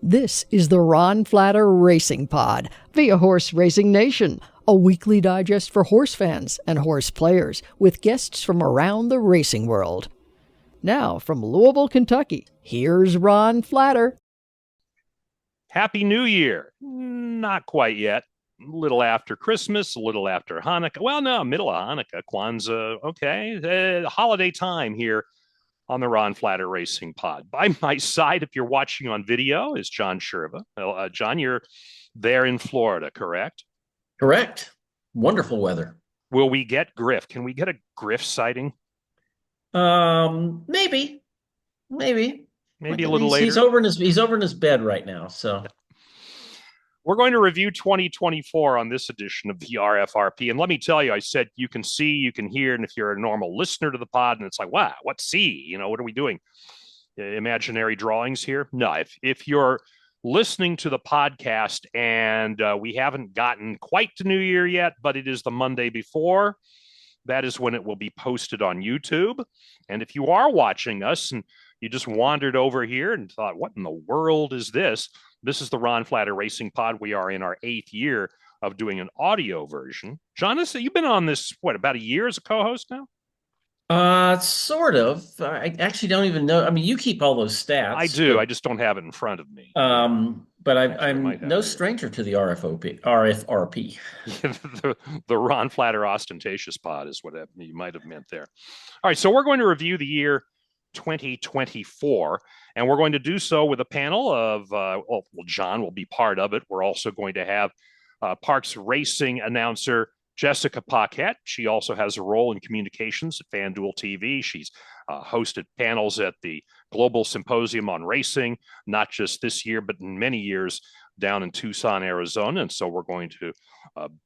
This is the Ron Flatter Racing Pod via Horse Racing Nation, a weekly digest for horse fans and horse players with guests from around the racing world. Now, from Louisville, Kentucky, here's Ron Flatter. Happy New Year. Not quite yet. A little after Christmas, a little after Hanukkah. Well, no, middle of Hanukkah, Kwanzaa. Okay. Holiday time here on the Ron Flatter Racing Pod. By my side, if you're watching on video, is John Cherwa. John, you're there in Florida, correct? Correct. Wonderful weather. Will we get Griff? Can we get a Griff sighting? Maybe a little later. He's over in his bed right now. So we're going to review 2024 on this edition of the RFRP. And let me tell you, I said you can see, you can hear, and if you're a normal listener to the pod, and it's like, wow, what see? You know, what are we doing? Imaginary drawings here? No, if you're listening to the podcast and we haven't gotten quite to New Year yet, but it is the Monday before, that is when it will be posted on YouTube. And if you are watching us and you just wandered over here and thought, what in the world is this? This is the Ron Flatter Racing Pod. We are in our 8th year of doing an audio version. Jonathan, you've been on this, about a year as a co-host now? Sort of. I actually don't even know. I mean, you keep all those stats. I do. I just don't have it in front of me. But I'm no stranger to the RFRP. the Ron Flatter Ostentatious Pod is what you might have meant there. All right, so we're going to review the year 2024, and we're going to do so with a panel of, John will be part of it. We're also going to have Parx racing announcer Jessica Paquette. She also has a role in communications at FanDuel TV. She's hosted panels at the Global Symposium on Racing, not just this year, but in many years down in Tucson, Arizona. And so we're going to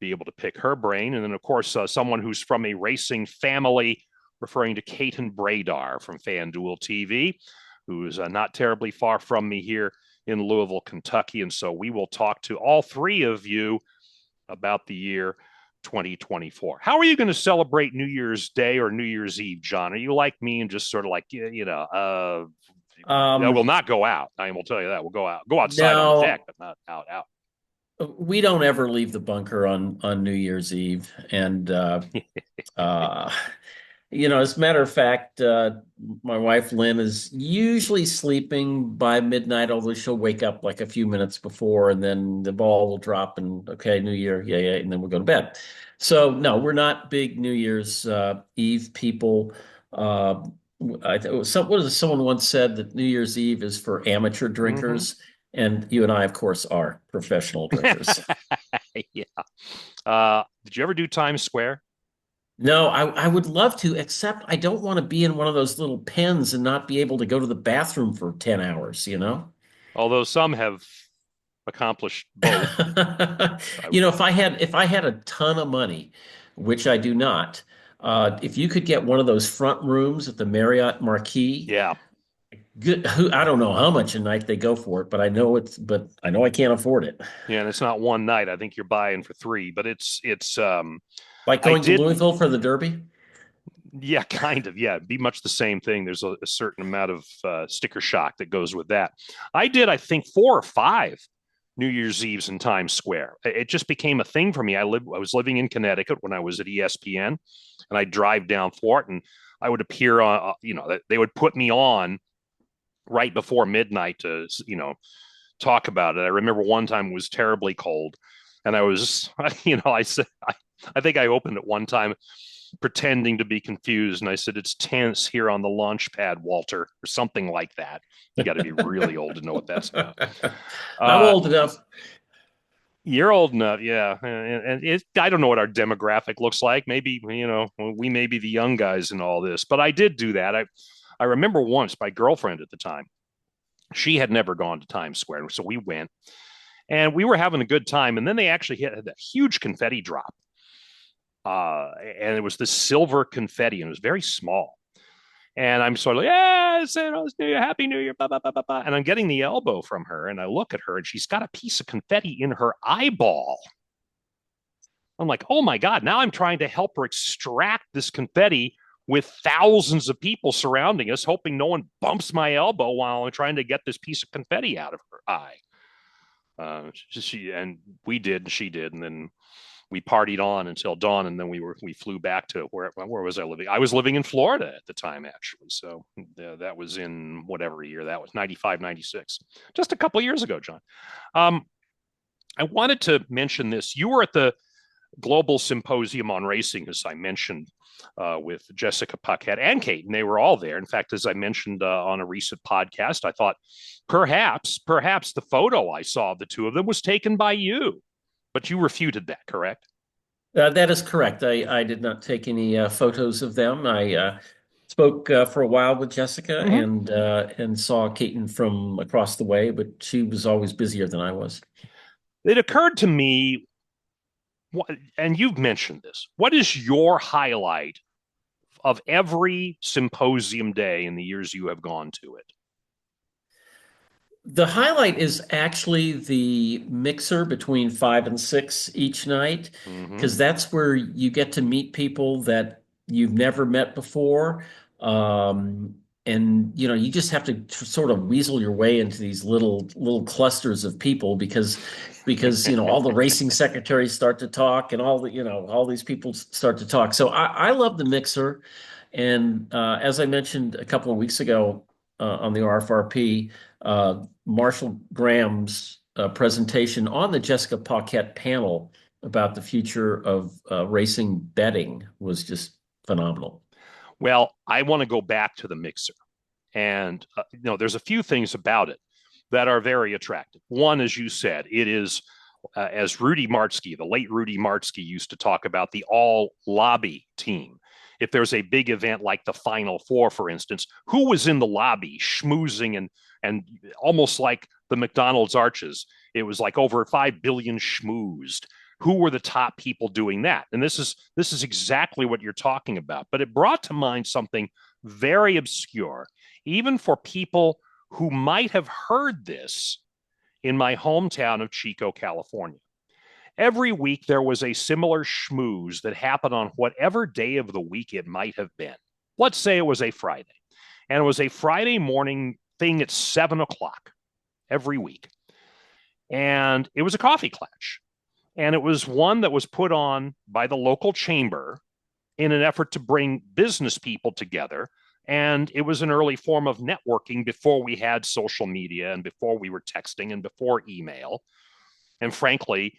be able to pick her brain. And then, of course, someone who's from a racing family, referring to Caton Bredar from FanDuel TV, who is not terribly far from me here in Louisville, Kentucky. And so we will talk to all three of you about the year 2024. How are you going to celebrate New Year's Day or New Year's Eve, John? Are you like me and just sort of like, we'll not go out. I will tell you that. We'll go outside on the deck, but not out. We don't ever leave the bunker on New Year's Eve. And, as a matter of fact, my wife, Lynn, is usually sleeping by midnight, although she'll wake up like a few minutes before, and then the ball will drop and, okay, New Year, yeah, and then we'll go to bed. So, no, we're not big New Year's Eve people. Someone once said that New Year's Eve is for amateur drinkers, and you and I, of course, are professional drinkers. Yeah. Did you ever do Times Square? No, I would love to, except I don't want to be in one of those little pens and not be able to go to the bathroom for 10 hours, Although some have accomplished both. If I had a ton of money, which I do not, if you could get one of those front rooms at the Marriott Marquis. Yeah. Good. I don't know how much a night they go for it, but I know I can't afford it. Yeah, and it's not one night. I think you're buying for 3, but it's like going to Louisville for the Derby? Yeah, kind of. Yeah, it'd be much the same thing. There's a certain amount of sticker shock that goes with that. I did, I think, 4 or 5 New Year's Eves in Times Square. It just became a thing for me. I was living in Connecticut when I was at ESPN, and I'd drive down for it, and I would appear on, they would put me on right before midnight to, talk about it. I remember one time it was terribly cold, and I was, I think I opened it one time pretending to be confused, and I said, "It's tense here on the launch pad, Walter," or something like that. You got to be really old to know what that's about. I'm old enough. You're old enough, yeah. And I don't know what our demographic looks like. Maybe, we may be the young guys in all this, but I did do that. I remember once my girlfriend at the time, she had never gone to Times Square, so we went, and we were having a good time. And then they actually had a huge confetti drop. And it was this silver confetti, and it was very small. And I'm sort of like, yeah, it's New Year, Happy New Year, blah, blah, blah, blah, blah. And I'm getting the elbow from her, and I look at her, and she's got a piece of confetti in her eyeball. I'm like, oh my God, now I'm trying to help her extract this confetti with thousands of people surrounding us, hoping no one bumps my elbow while I'm trying to get this piece of confetti out of her eye. We did, and she did, and then we partied on until dawn, and then we flew back to where was I living? I was living in Florida at the time, actually. So that was in whatever year that was, 95, 96, just a couple of years ago, John. I wanted to mention this. You were at the Global Symposium on Racing, as I mentioned, with Jessica Paquette and Caton. They were all there. In fact, as I mentioned on a recent podcast, I thought perhaps the photo I saw of the two of them was taken by you, but you refuted that, correct? That is correct. I did not take any photos of them. I spoke for a while with Jessica and saw Caton from across the way, but she was always busier than I was. It occurred to me, and you've mentioned this, what is your highlight of every symposium day in the years you have gone to it? The highlight is actually the mixer between 5 and 6 each night, because that's where you get to meet people that you've never met before. And you just have to sort of weasel your way into these little clusters of people because all the racing secretaries start to talk and all these people start to talk. So I love the mixer, and as I mentioned a couple of weeks ago on the RFRP, Marshall Graham's presentation on the Jessica Paquette panel about the future of racing betting was just phenomenal. Well, I want to go back to the mixer. And, there's a few things about it that are very attractive. One, as you said, it is, as Rudy Martzke, the late Rudy Martzke, used to talk about, the all lobby team. If there's a big event like the Final Four, for instance, who was in the lobby schmoozing and almost like the McDonald's arches? It was like over 5 billion schmoozed. Who were the top people doing that? And this is exactly what you're talking about. But it brought to mind something very obscure, even for people who might have heard this in my hometown of Chico, California. Every week there was a similar schmooze that happened on whatever day of the week it might have been. Let's say it was a Friday, and it was a Friday morning thing at 7 o'clock every week. And it was a coffee klatch. And it was one that was put on by the local chamber in an effort to bring business people together. And it was an early form of networking before we had social media and before we were texting and before email. And frankly,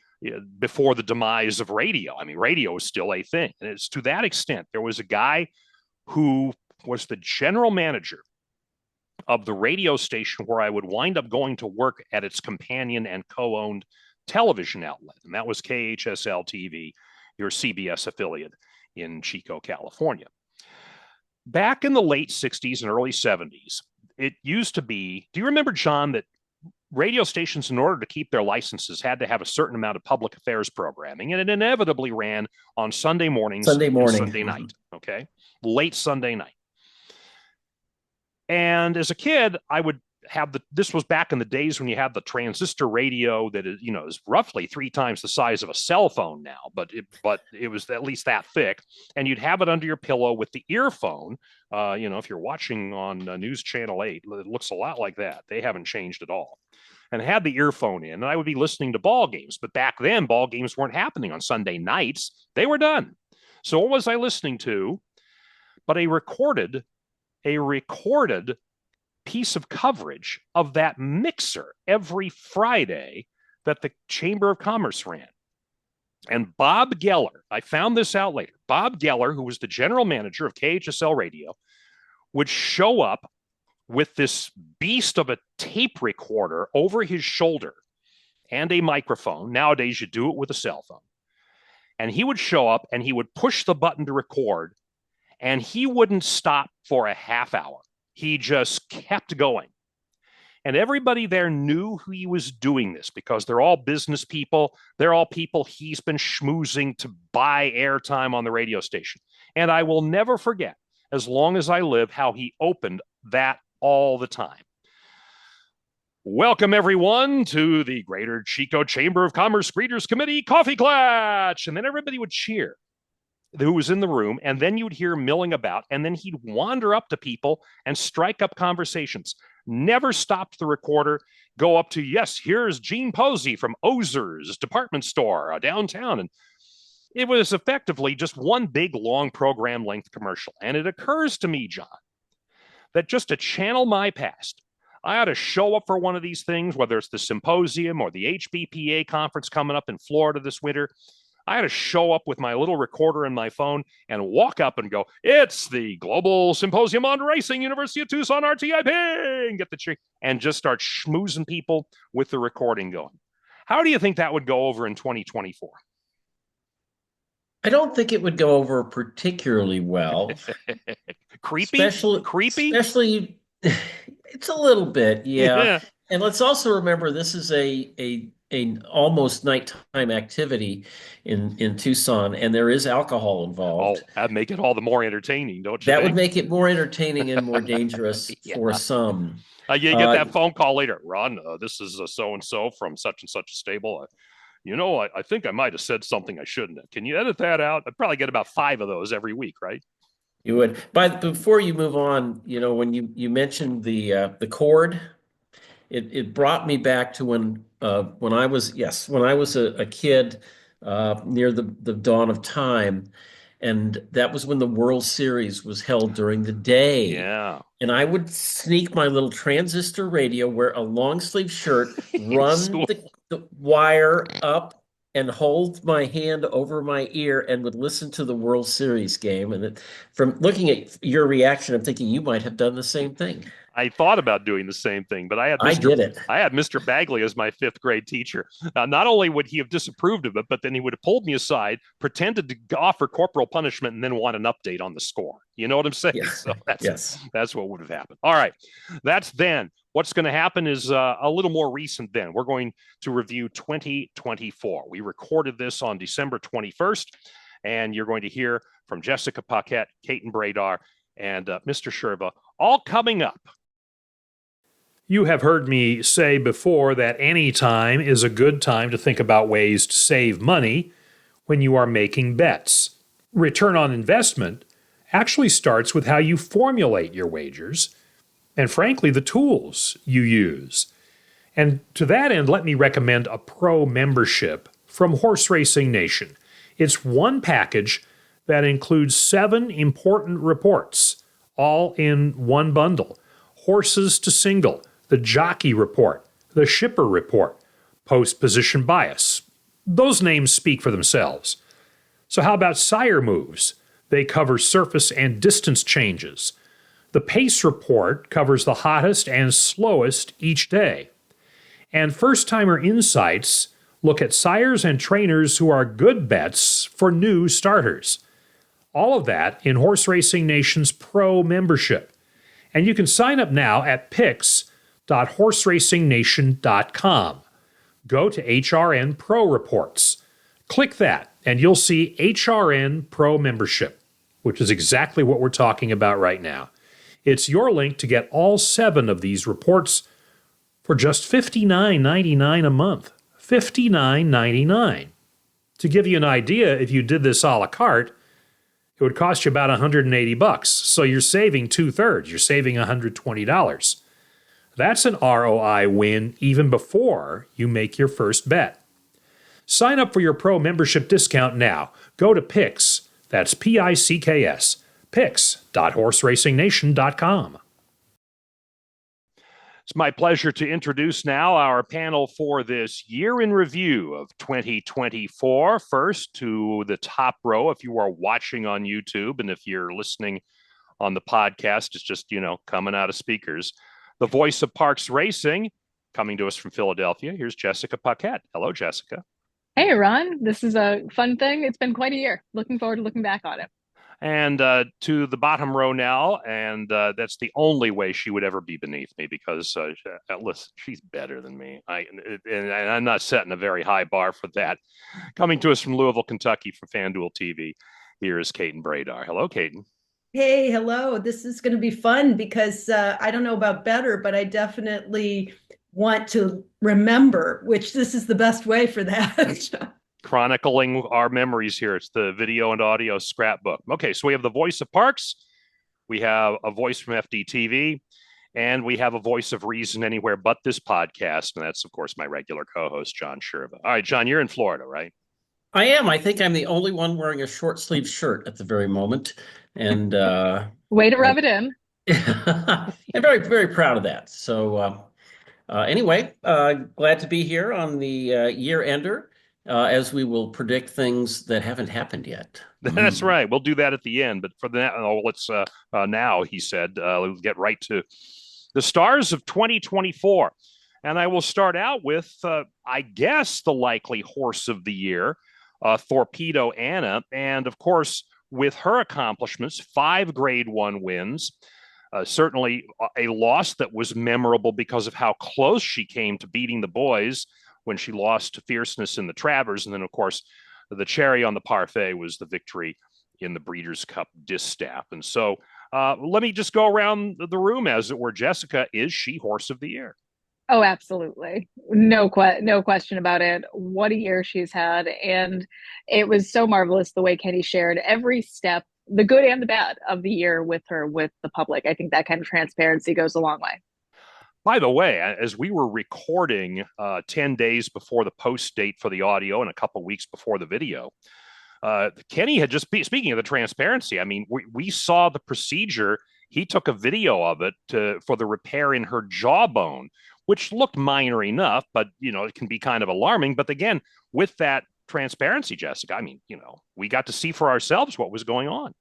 before the demise of radio. I mean, radio is still a thing. And it's to that extent. There was a guy who was the general manager of the radio station where I would wind up going to work at its companion and co-owned television outlet. And that was KHSL TV, your CBS affiliate in Chico, California. Back in the late 60s and early 70s, it used to be, do you remember, John, that radio stations, in order to keep their licenses, had to have a certain amount of public affairs programming, and it inevitably ran on Sunday mornings and Sunday night, okay? Late Sunday night. And as a kid, I would have this was back in the days when you had the transistor radio that is roughly 3 times the size of a cell phone now, but it was at least that thick, and you'd have it under your pillow with the earphone. If you're watching on News Channel 8, it looks a lot like that. They haven't changed at all. And had the earphone in, and I would be listening to ball games. But back then, ball games weren't happening on Sunday nights. They were done. So what was I listening to? But a recorded piece of coverage of that mixer every Friday that the Chamber of Commerce ran. And Bob Geller, I found this out later, Bob Geller, who was the general manager of KHSL Radio, would show up with this beast of a tape recorder over his shoulder and a microphone. Nowadays, you do it with a cell phone. And he would show up and he would push the button to record, and he wouldn't stop for a half hour. He just kept going. And everybody there knew who he was doing this because they're all business people. They're all people he's been schmoozing to buy airtime on the radio station. And I will never forget, as long as I live, how he opened that all the time. Welcome, everyone, to the Greater Chico Chamber of Commerce Greeters Committee Coffee Klatch. And then everybody would cheer. who was in the room, and then you'd hear him milling about, and then he'd wander up to people and strike up conversations. Never stopped the recorder, go up to, yes, here's Gene Posey from Ozer's department store downtown. And it was effectively just one big, long program length commercial. And it occurs to me, John, that just to channel my past, I ought to show up for one of these things, whether it's the symposium or the HBPA conference coming up in Florida this winter. I had to show up with my little recorder in my phone and walk up and go, it's the Global Symposium on Racing, University of Tucson RTIP, and get the chick and just start schmoozing people with the recording going. How do you think that would go over in 2024? I don't think it would go over particularly well. Creepy? Especially, it's a little bit, yeah. And let's also remember this is a almost nighttime activity in Tucson, and there is alcohol involved. Oh, that'd make it all the more entertaining, don't you That think? would make it more entertaining and more dangerous for some. You get that phone call later. Ron, this is so-and-so from such and such a stable. I think I might have said something I shouldn't have. Can you edit that out? I'd probably get about 5 of those every week, right? You would. Before you move on, when you mentioned the cord, it brought me back to when I was a kid near the dawn of time, and that was when the World Series was held during the day. Yeah. And I would sneak my little transistor radio, wear a long sleeve shirt, run the wire up and hold my hand over my ear and would listen to the World Series game. And from looking at your reaction, I'm thinking you might have done the same thing. I thought about doing the same thing, but I had Mr. Bagley as my 5th grade teacher. Not only would he have disapproved of it, but then he would have pulled me aside, pretended to offer corporal punishment, and then want an update on the score. You know what I'm saying? Yeah. So that's what would have happened. All right. That's then. What's going to happen is a little more recent then. We're going to review 2024. We recorded this on December 21st, and you're going to hear from Jessica Paquette, Caton Bredar, and Mr. Cherwa, all coming up. You have heard me say before that any time is a good time to think about ways to save money when you are making bets. Return on investment actually starts with how you formulate your wagers and, frankly, the tools you use. And to that end, let me recommend a pro membership from Horseracing Nation. It's one package that includes 7 important reports, all in one bundle. Horses to single, the jockey report, the shipper report, post-position bias. Those names speak for themselves. So how about sire moves? They cover surface and distance changes. The pace report covers the hottest and slowest each day. And first-timer insights look at sires and trainers who are good bets for new starters. All of that in Horseracing Nation's Pro membership. And you can sign up now at pix.horseracingnation.com. Go to HRN Pro Reports. Click that, and you'll see HRN Pro membership, which is exactly what we're talking about right now. It's your link to get all 7 of these reports for just $59.99 a month. $59.99. To give you an idea, if you did this a la carte, it would cost you about $180. So you're saving 2/3. You're saving $120. That's an ROI win even before you make your first bet. Sign up for your pro membership discount now. Go to Pix, that's Picks, pix.horseracingnation.com. It's my pleasure to introduce now our panel for this year in review of 2024. First, to the top row, if you are watching on YouTube, and if you're listening on the podcast, it's just, coming out of speakers. The voice of Parx Racing, coming to us from Philadelphia. Here's Jessica Paquette. Hello, Jessica. Hey, Ron. This is a fun thing. It's been quite a year. Looking forward to looking back on it. And to the bottom row now, and that's the only way she would ever be beneath me, because listen, she's better than me. And I'm not setting a very high bar for that. Coming to us from Louisville, Kentucky, from FanDuel TV, here is Caton Bredar. Hello, Caton. Hey, hello. This is going to be fun because I don't know about better, but I definitely want to remember, which this is the best way for that. chronicling our memories here. It's the video and audio scrapbook. Okay, so we have the voice of Parx, we have a voice from FDTV, and we have a voice of reason anywhere but this podcast. And that's, of course, my regular co-host, John Cherwa. All right, John, you're in Florida, right? I am. I think I'm the only one wearing a short sleeve shirt at the very moment. And Way to rub it in. I'm very, very proud of that. So anyway, glad to be here on the year ender as we will predict things that haven't happened yet. That's right. We'll do that at the end. But for that, let's now, he said, we'll get right to the stars of 2024. And I will start out with, I guess, the likely horse of the year, Thorpedo Anna. And of course, with her accomplishments, 5 Grade 1 wins, certainly a loss that was memorable because of how close she came to beating the boys when she lost to Fierceness in the Travers. And then, of course, the cherry on the parfait was the victory in the Breeders' Cup Distaff. And so let me just go around the room, as it were. Jessica, is she horse of the year? Oh, absolutely. No question about it. What a year she's had. And it was so marvelous the way Kenny shared every step, the good and the bad of the year with her, with the public. I think that kind of transparency goes a long way. By the way, as we were recording 10 days before the post date for the audio and a couple weeks before the video, Kenny had just, speaking of the transparency, I mean, we saw the procedure. He took a video of it for the repair in her jawbone, which looked minor enough, but, it can be kind of alarming. But again, with that transparency, Jessica, I mean, we got to see for ourselves what was going on.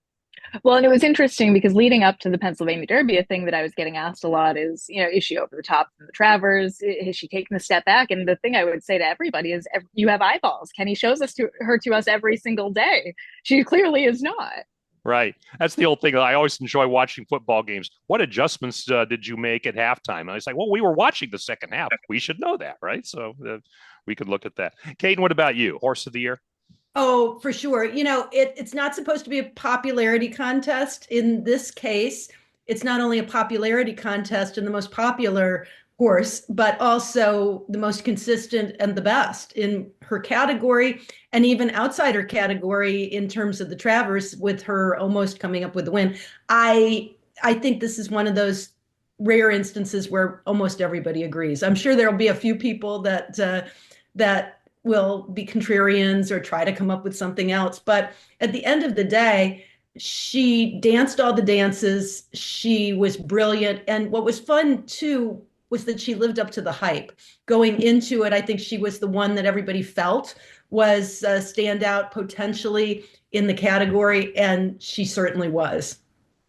Well, and it was interesting because leading up to the Pennsylvania Derby, a thing that I was getting asked a lot is, is she over the top in the Travers? Has she taken a step back? And the thing I would say to everybody is, you have eyeballs. Kenny shows her to us every single day. She clearly is not. Right. That's the old thing. I always enjoy watching football games. What adjustments did you make at halftime? And I was like, well, we were watching the second half. We should know that, right? So we could look at that. Caton, what about you? Horse of the year? Oh, for sure. It's not supposed to be a popularity contest. In this case, it's not only a popularity contest and the most popular horse, but also the most consistent and the best in her category, and even outside her category in terms of the Travers, with her almost coming up with the win. I think this is one of those rare instances where almost everybody agrees. I'm sure there'll be a few people that will be contrarians or try to come up with something else. But at the end of the day, she danced all the dances. She was brilliant. And what was fun, too, was that she lived up to the hype. Going into it, I think she was the one that everybody felt was a standout potentially in the category, and she certainly was.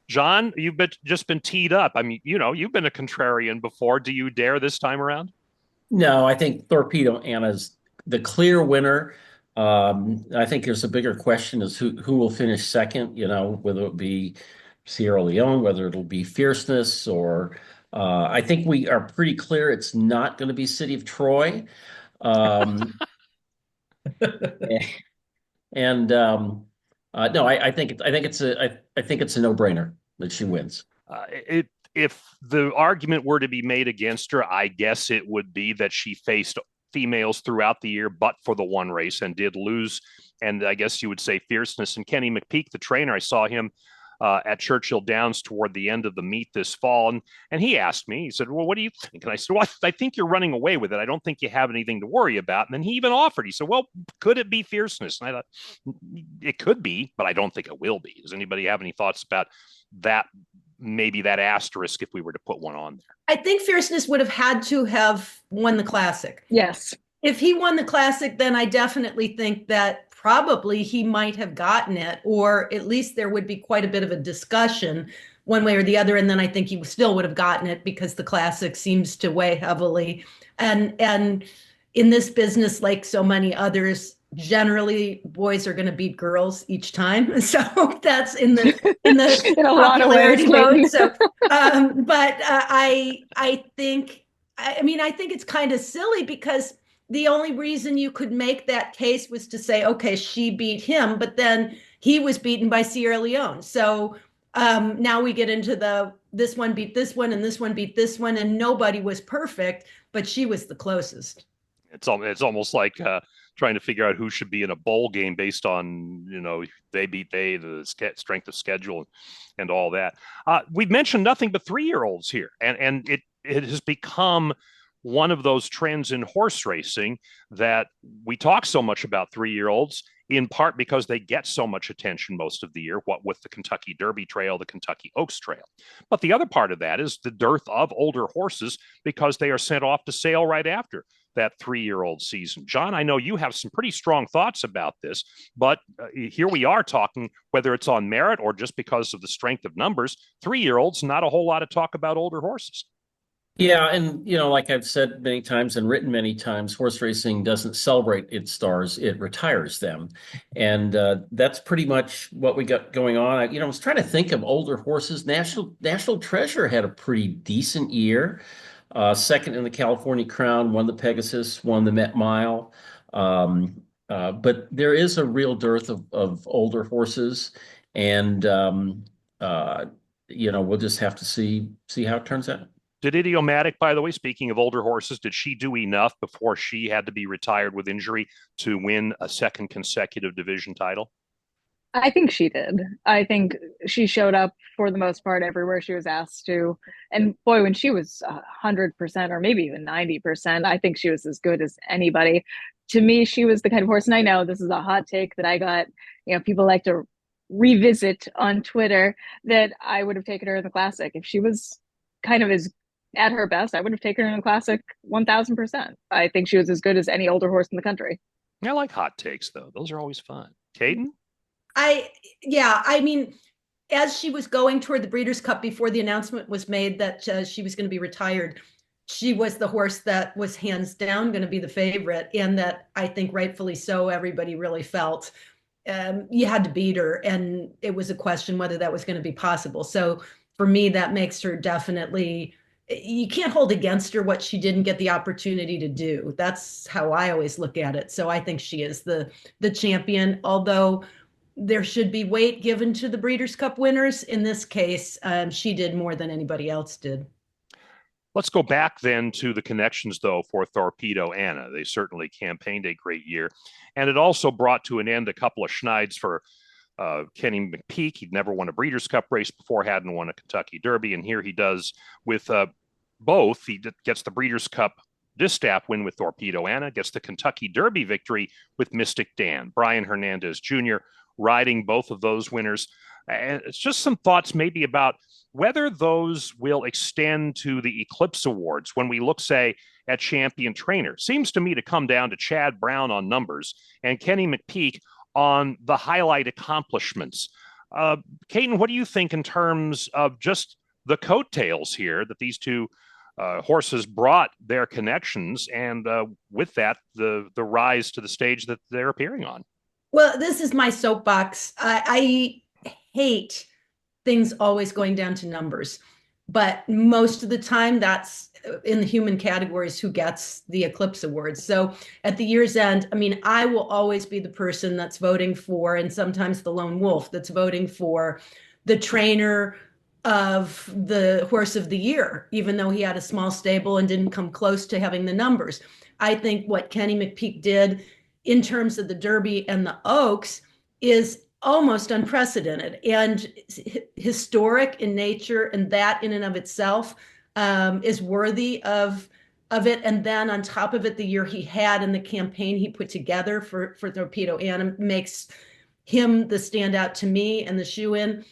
John, you've just been teed up. I mean, you've been a contrarian before. Do you dare this time around? No, I think Thorpedo Anna's the clear winner. I think there's a bigger question is who will finish second, whether it be Sierra Leone, whether it'll be Fierceness, or I think we are pretty clear it's not going to be City of Troy. No, I think it's a no-brainer that she wins. If the argument were to be made against her, I guess it would be that she faced females throughout the year, but for the one race, and did lose. And I guess you would say Fierceness. And Kenny McPeak, the trainer, I saw him at Churchill Downs toward the end of the meet this fall. And he asked me, he said, well, what do you think? And I said, well, I think you're running away with it. I don't think you have anything to worry about. And then he even offered, he said, well, could it be Fierceness? And I thought, it could be, but I don't think it will be. Does anybody have any thoughts about that? Maybe that asterisk if we were to put one on there. I think Fierceness would have had to have won the Classic. Yes. If he won the Classic, then I definitely think that probably he might have gotten it, or at least there would be quite a bit of a discussion one way or the other. And then I think he still would have gotten it because the Classic seems to weigh heavily. And in this business, like so many others, generally boys are going to beat girls each time. So that's in the in a lot of ways. Mode. So, but I think it's kind of silly because the only reason you could make that case was to say, okay, she beat him, but then he was beaten by Sierra Leone. So now we get into this one beat this one and this one beat this one, and nobody was perfect, but she was the closest. It's almost like trying to figure out who should be in a bowl game based on, they beat they, the strength of schedule and all that. We've mentioned nothing but 3-year-olds here, and it has become one of those trends in horse racing that we talk so much about 3-year-olds, in part because they get so much attention most of the year, what with the Kentucky Derby Trail, the Kentucky Oaks Trail. But the other part of that is the dearth of older horses because they are sent off to sale right after that 3-year-old season. John, I know you have some pretty strong thoughts about this, but here we are talking, whether it's on merit or just because of the strength of numbers, 3-year-olds, not a whole lot of talk about older horses. Yeah, and like I've said many times and written many times, horse racing doesn't celebrate its stars; it retires them, and that's pretty much what we got going on. I was trying to think of older horses. National Treasure had a pretty decent year, second in the California Crown, won the Pegasus, won the Met Mile, but there is a real dearth of older horses, and we'll just have to see how it turns out. Did Idiomatic, by the way, speaking of older horses, did she do enough before she had to be retired with injury to win a second consecutive division title? I think she did. I think she showed up for the most part everywhere she was asked to. And boy, when she was 100% or maybe even 90%, I think she was as good as anybody. To me, she was the kind of horse, and I know this is a hot take that I got, people like to revisit on Twitter, that I would have taken her in the Classic. If she was kind of as at her best, I would have taken her in the Classic 1000%. I think she was as good as any older horse in the country. I like hot takes, though. Those are always fun. Caton? I mean, as she was going toward the Breeders' Cup before the announcement was made that she was going to be retired, she was the horse that was hands down going to be the favorite, and that I think rightfully so, everybody really felt you had to beat her, and it was a question whether that was going to be possible. So for me, that makes her definitely, you can't hold against her what she didn't get the opportunity to do. That's how I always look at it. So I think she is the champion, although there should be weight given to the Breeders' Cup winners. In this case, she did more than anybody else did. Let's go back then to the connections, though, for Thorpedo Anna. They certainly campaigned a great year. And it also brought to an end a couple of schneids for Kenny McPeek. He'd never won a Breeders' Cup race before, hadn't won a Kentucky Derby. And here he does with both. He gets the Breeders' Cup distaff win with Thorpedo Anna, gets the Kentucky Derby victory with Mystik Dan. Brian Hernandez Jr. riding both of those winners. And it's just some thoughts maybe about whether those will extend to the Eclipse Awards when we look, say, at champion trainer. Seems to me to come down to Chad Brown on numbers and Kenny McPeek on the highlight accomplishments. Caton, what do you think in terms of just the coattails here that these two horses brought their connections, and with that, the rise to the stage that they're appearing on? Well, this is my soapbox. I hate things always going down to numbers, but most of the time that's in the human categories who gets the Eclipse Awards. So at the year's end, I mean, I will always be the person that's voting for, and sometimes the lone wolf that's voting for, the trainer of the horse of the year, even though he had a small stable and didn't come close to having the numbers. I think what Kenny McPeek did in terms of the Derby and the Oaks is almost unprecedented and historic in nature, and that in and of itself is worthy of it. And then on top of it, the year he had and the campaign he put together for Thorpedo Anna makes him the standout to me and the shoe-in.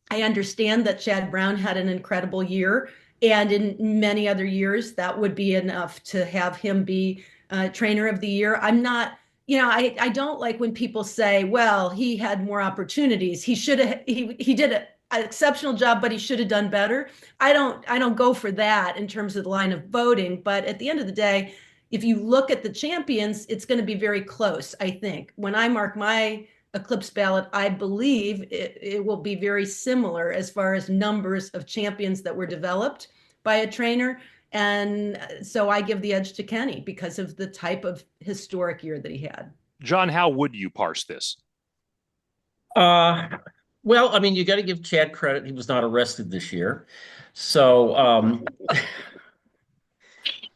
I understand that Chad Brown had an incredible year, and in many other years that would be enough to have him be trainer of the year. I'm not, I don't like when people say, well, he had more opportunities. He did an exceptional job, but he should have done better. I don't go for that in terms of the line of voting. But at the end of the day, if you look at the champions, it's going to be very close, I think. When I mark my Eclipse ballot, I believe it will be very similar as far as numbers of champions that were developed by a trainer. And so I give the edge to Kenny because of the type of historic year that he had. John, how would you parse this? Well, I mean, you got to give Chad credit. He was not arrested this year. So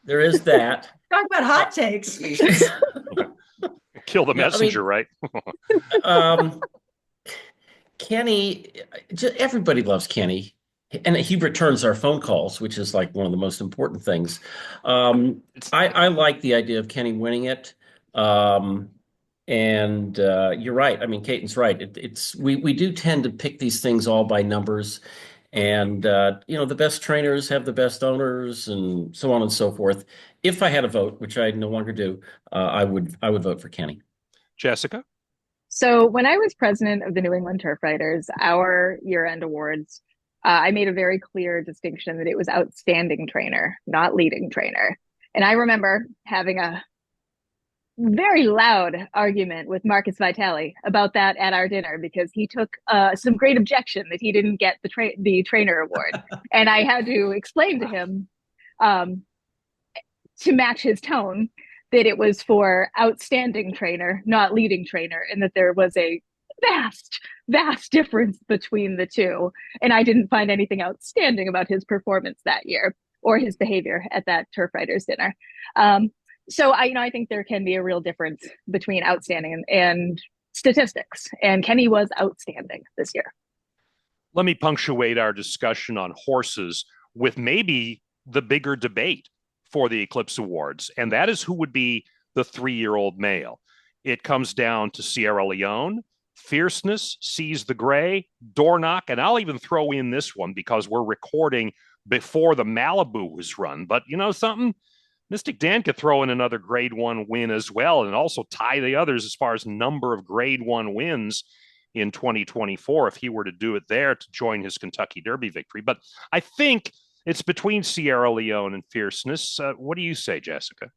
there is that. Talk about hot takes. Kill the messenger, right? um, Kenny, everybody loves Kenny. And he returns our phone calls, which is like one of the most important things. I like the idea of Kenny winning it. And you're right. I mean, Caton's right. We do tend to pick these things all by numbers. And the best trainers have the best owners and so on and so forth. If I had a vote, which I no longer do, I would vote for Kenny. Jessica? So when I was president of the New England Turf Writers, our year-end awards, I made a very clear distinction that it was outstanding trainer, not leading trainer. And I remember having a very loud argument with Marcus Vitale about that at our dinner because he took some great objection that he didn't get the trainer award. And I had to explain to him to match his tone that it was for outstanding trainer, not leading trainer, and that there was a vast difference between the two. And I didn't find anything outstanding about his performance that year or his behavior at that Turf Writers dinner. So I think there can be a real difference between outstanding and statistics. And Kenny was outstanding this year. Let me punctuate our discussion on horses with maybe the bigger debate for the Eclipse Awards, and that is who would be the 3-year-old male. It comes down to Sierra Leone, Fierceness, Seize the Gray, Dornoch, and I'll even throw in this one because we're recording before the Malibu was run. But you know something? Mystik Dan could throw in another Grade 1 win as well and also tie the others as far as number of Grade 1 wins in 2024 if he were to do it there to join his Kentucky Derby victory. But I think it's between Sierra Leone and Fierceness. What do you say, Jessica?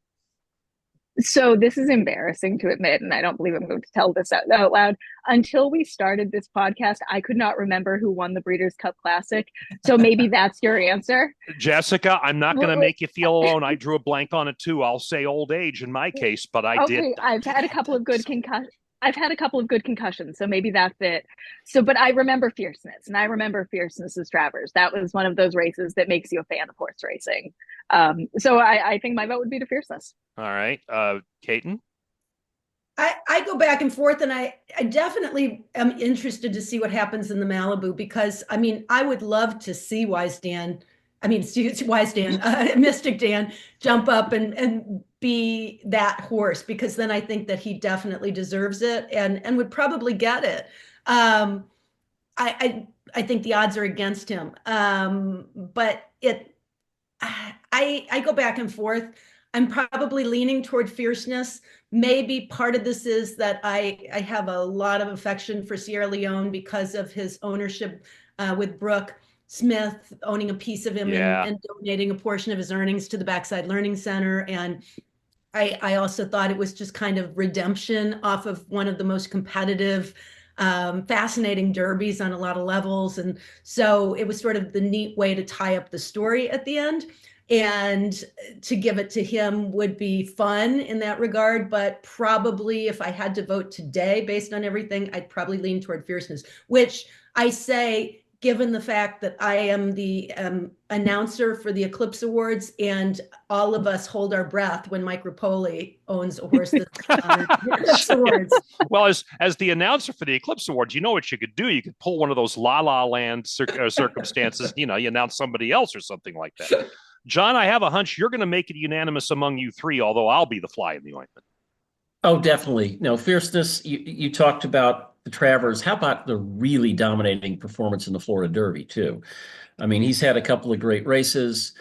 So this is embarrassing to admit, and I don't believe I'm going to tell this out loud. Until we started this podcast, I could not remember who won the Breeders' Cup Classic. So maybe that's your answer. Jessica, I'm not going to make you feel alone. I drew a blank on it too. I'll say old age in my case, but I did. I've had a couple of good concussions, so maybe that's it. So, but I remember Fierceness, and I remember Fierceness's Travers. That was one of those races that makes you a fan of horse racing. So I think my vote would be to Fierceness. All right. Caton? I go back and forth, and I definitely am interested to see what happens in the Malibu because, I mean, I would love to see Mystik Dan jump up and be that horse because then I think that he definitely deserves it and would probably get it. I think the odds are against him, but I go back and forth. I'm probably leaning toward Fierceness. Maybe part of this is that I have a lot of affection for Sierra Leone because of his ownership with Brooke Smith owning a piece of him and donating a portion of his earnings to the Backside Learning Center. And I also thought it was just kind of redemption off of one of the most competitive, fascinating derbies on a lot of levels. And so it was sort of the neat way to tie up the story at the end. And to give it to him would be fun in that regard. But probably if I had to vote today based on everything, I'd probably lean toward Fierceness, which I say, given the fact that I am the announcer for the Eclipse Awards and all of us hold our breath when Mike Rapoli owns a horse that's Eclipse Awards. Well, as the announcer for the Eclipse Awards, you know what you could do? You could pull one of those La La Land circumstances. You announce somebody else or something like that. John, I have a hunch you're going to make it unanimous among you three, although I'll be the fly in the ointment. Oh, definitely. No, Fierceness, you talked about the Travers. How about the really dominating performance in the Florida Derby, too? I mean, he's had a couple of great races.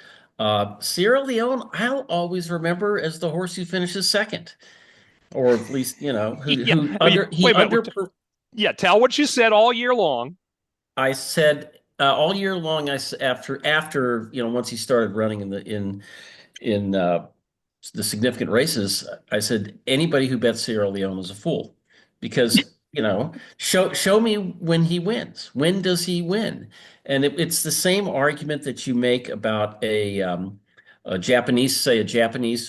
Sierra Leone, I'll always remember as the horse who finishes second. Or at least, tell what you said all year long. I said all year long, after once he started running in the significant races, I said anybody who bets Sierra Leone is a fool, because show me when he wins. When does he win? And it's the same argument that you make about a Japanese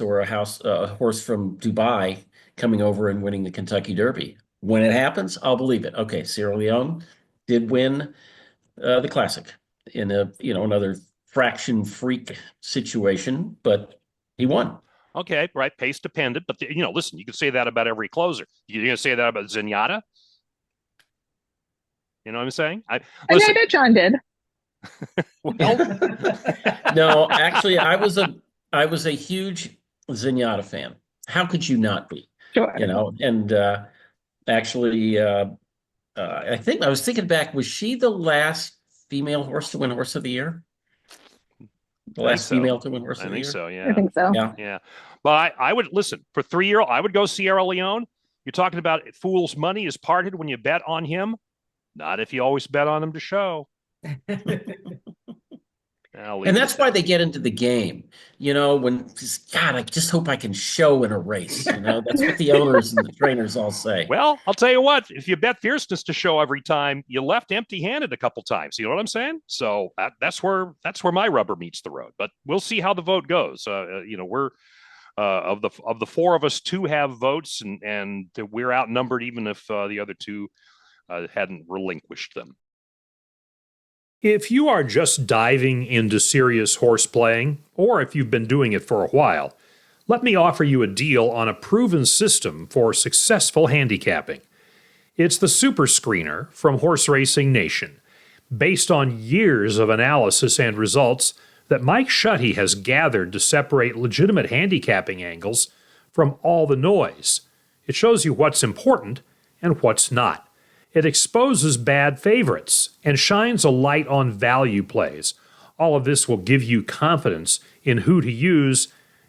or a horse from Dubai coming over and winning the Kentucky Derby. When it happens, I'll believe it. Okay, Sierra Leone did win the Classic in another fraction freak situation, but he won. Okay, right, pace dependent, but listen, you can say that about every closer. You're going to say that about Zenyatta? You know what I'm saying? I mean, I know John did. Well, No, actually, I was a huge Zenyatta fan. How could you not be? Sure. And actually, I think I was thinking back, was she the last female horse to win Horse of the Year? The last female to win Horse of the Year? I think so, yeah. I think so. Yeah. But I would listen for 3-year-old. I would go Sierra Leone. You're talking about fool's money is parted when you bet on him. Not if you always bet on him to show. And that's why they get into the game. When, God, I just hope I can show in a race. That's what the owners and the trainers all say. Well, I'll tell you what, if you bet fierceness to show every time, you left empty-handed a couple times. You know what I'm saying? So that's where my rubber meets the road. But we'll see how the vote goes. We're of the four of us, 2 have votes, and we're outnumbered even if the other 2 hadn't relinquished them. If you are just diving into serious horse playing, or if you've been doing it for a while, let me offer you a deal on a proven system for successful handicapping. It's the Super Screener from Horseracing Nation, based on years of analysis and results that Mike Schutte has gathered to separate legitimate handicapping angles from all the noise. It shows you what's important and what's not. It exposes bad favorites and shines a light on value plays. All of this will give you confidence in who to use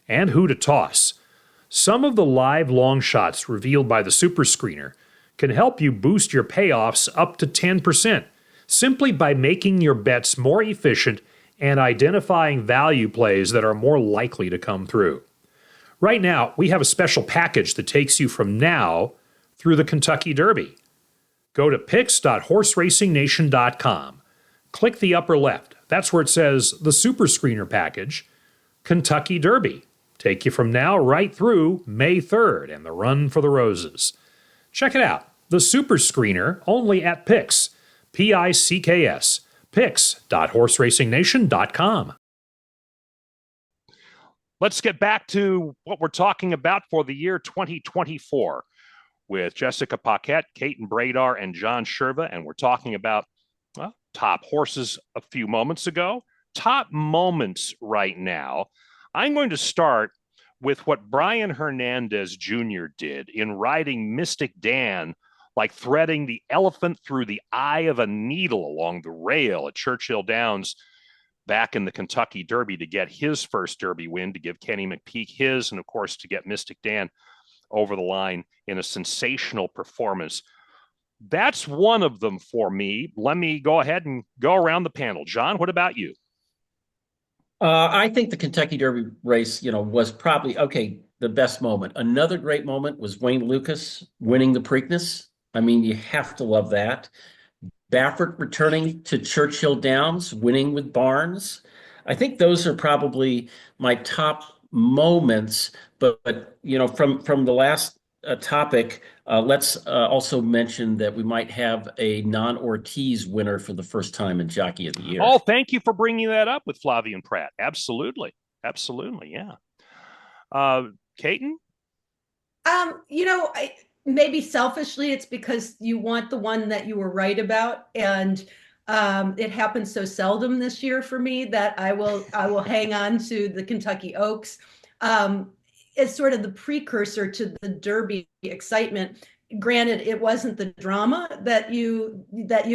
and who to toss. Some of the live long shots revealed by the Super Screener can help you boost your payoffs up to 10% simply by making your bets more efficient and identifying value plays that are more likely to come through. Right now, we have a special package that takes you from now through the Kentucky Derby. Go to picks.horseracingnation.com. Click the upper left. That's where it says the Super Screener package, Kentucky Derby. Take you from now right through May 3rd and the Run for the Roses. Check it out. The Super Screener only at Picks. P-I-C-K-S. Picks.horseracingnation.com. Let's get back to what we're talking about for the year 2024. With Jessica Paquette, Caton, Bredar, and John Cherwa, and we're talking about top horses a few moments ago, top moments right now. I'm going to start with what Brian Hernandez Jr. did in riding Mystik Dan, like threading the elephant through the eye of a needle along the rail at Churchill Downs back in the Kentucky Derby to get his first Derby win, to give Kenny McPeek his, and of course to get Mystik Dan over the line in a sensational performance. That's one of them for me. Let me go ahead and go around the panel. John, what about you? I think the Kentucky Derby race, was probably, the best moment. Another great moment was Wayne Lukas winning the Preakness. I mean, you have to love that. Baffert returning to Churchill Downs, winning with Barnes. I think those are probably my top moments, but from the last topic, let's also mention that we might have a non-Ortiz winner for the first time in Jockey of the Year. Oh, thank you for bringing that up with Flavien Prat. Absolutely, yeah. Caton? Maybe selfishly, it's because you want the one that you were right about, and it happens so seldom this year for me that I will hang on to the Kentucky Oaks. It's sort of the precursor to the Derby excitement. Granted, it wasn't the drama that you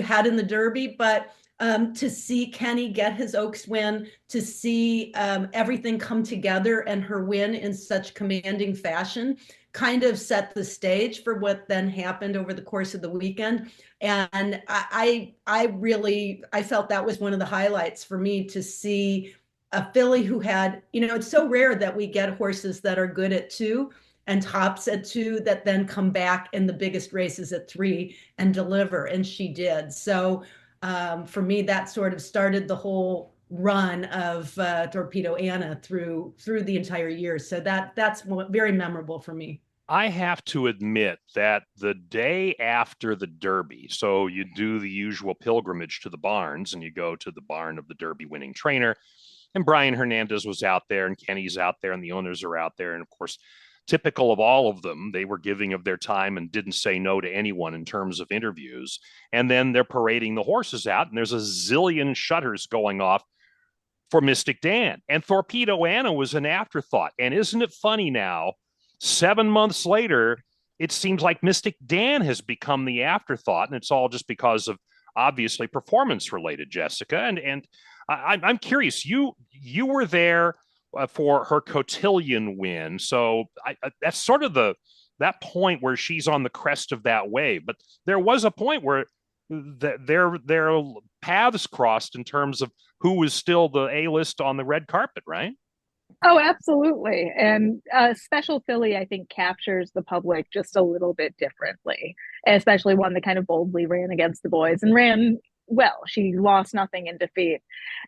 had in the Derby, but to see Kenny get his Oaks win, to see everything come together and her win in such commanding fashion, kind of set the stage for what then happened over the course of the weekend. And I felt that was one of the highlights for me, to see a filly who had, it's so rare that we get horses that are good at 2 and tops at 2 that then come back in the biggest races at 3 and deliver. And she did. So for me, that sort of started the whole run of Thorpedo Anna through the entire year. So that's very memorable for me. I have to admit that the day after the Derby, so you do the usual pilgrimage to the barns and you go to the barn of the Derby winning trainer, And Brian Hernandez was out there, and Kenny's out there, and the owners are out there. And of course, typical of all of them, they were giving of their time and didn't say no to anyone in terms of interviews. And then they're parading the horses out, and there's a zillion shutters going off for Mystik Dan. And Thorpedo Anna was an afterthought. And isn't it funny now, 7 months later, it seems like Mystik Dan has become the afterthought, and it's all just because of obviously performance related, Jessica. And I'm curious, you were there for her cotillion win, so that's sort of that point where she's on the crest of that wave. But there was a point where their paths crossed in terms of who was still the A-list on the red carpet, right? Oh, absolutely. And Special Philly, I think, captures the public just a little bit differently, especially one that kind of boldly ran against the boys and ran well. She lost nothing in defeat.